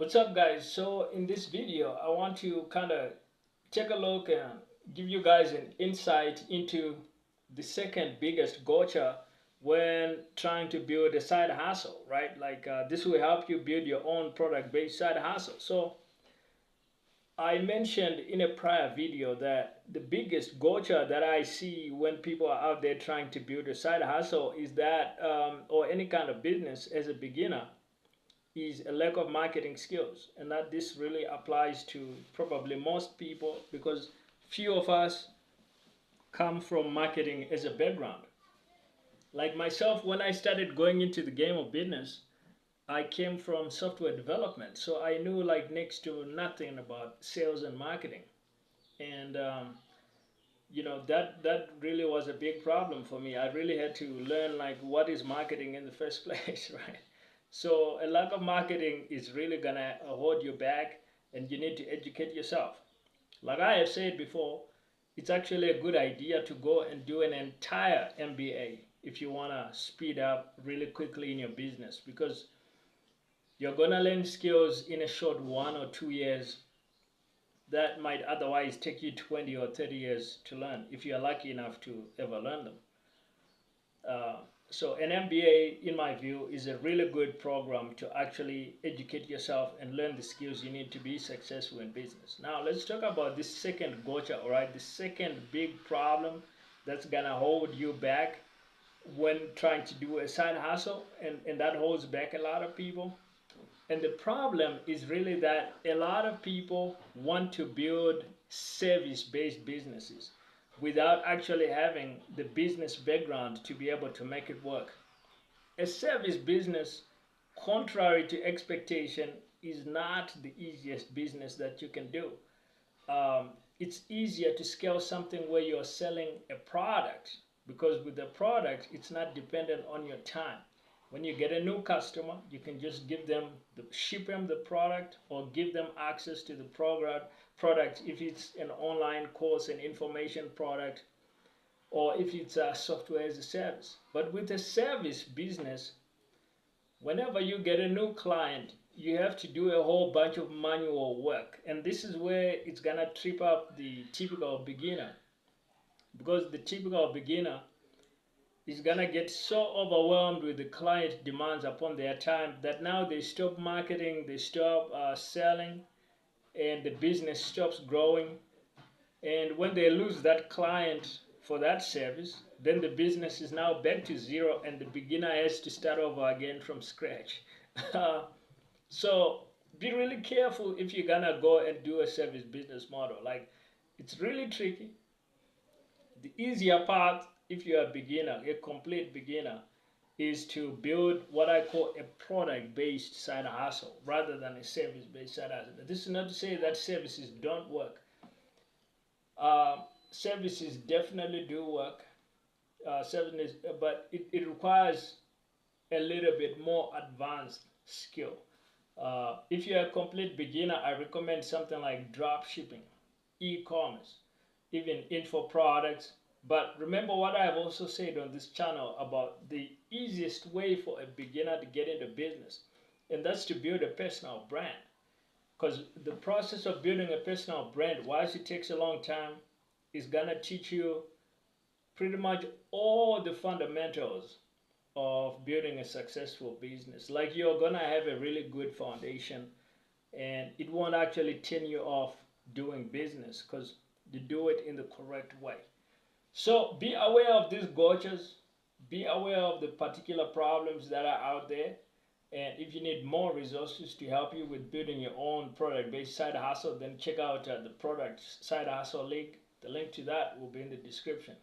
What's up, guys? So in this video I want to kind of take a look and give you guys an insight into the second biggest gotcha when trying to build a side hustle, right? This will help you build your own product based side hustle. So I mentioned in a prior video that the biggest gotcha that I see when people are out there trying to build a side hustle is that or any kind of business as a beginner is a lack of marketing skills, and that this really applies to probably most people because few of us come from marketing as a background. Like myself, when I started going into the game of business, I came from software development, so I knew like next to nothing about sales and marketing. And that really was a big problem for me. I really had to learn like what is marketing in the first place, right? So a lack of marketing is really gonna hold you back, and you need to educate yourself. Like I have said before, it's actually a good idea to go and do an entire MBA if you wanna speed up really quickly in your business, because you're gonna learn skills in a short 1 or 2 years that might otherwise take you 20 or 30 years to learn if you're lucky enough to ever learn them. Uh, so an MBA, in my view, is a really good program to actually educate yourself and learn the skills you need to be successful in business. Now let's talk about this second gotcha, all right? The second big problem that's gonna hold you back when trying to do a side hustle, and that holds back a lot of people. And the problem is really that a lot of people want to build service-based businesses without actually having the business background to be able to make it work. A service business, contrary to expectation, is not the easiest business that you can do. It's easier to scale something where you're selling a product, because with the product, it's not dependent on your time. When you get a new customer, you can just ship them the product, or give them access to the product if it's an online course and information product, or if it's a software as a service. But with a service business, whenever you get a new client, you have to do a whole bunch of manual work. And this is where it's gonna trip up the typical beginner, because the typical beginner is gonna get so overwhelmed with the client demands upon their time that now they stop marketing, they stop selling, and the business stops growing. And when they lose that client for that service, then the business is now back to zero, and the beginner has to start over again from scratch. So be really careful if you're gonna go and do a service business model. Like, it's really tricky. The easier part, if you're a beginner, a complete beginner, is to build what I call a product-based side hustle rather than a service-based side hustle. This is not to say that services don't work. Services definitely do work. But it requires a little bit more advanced skill. If you're a complete beginner, I recommend something like drop shipping, e-commerce, even info products. But remember what I've also said on this channel about the easiest way for a beginner to get into business, and that's to build a personal brand. Because the process of building a personal brand, whilst it takes a long time, is gonna teach you pretty much all the fundamentals of building a successful business. Like, you're gonna have a really good foundation, and it won't actually turn you off doing business because you do it in the correct way. So be aware of these gotchas, be aware of the particular problems that are out there. And if you need more resources to help you with building your own product-based side hustle, then check out the Product Side Hustle link. The link to that will be in the description.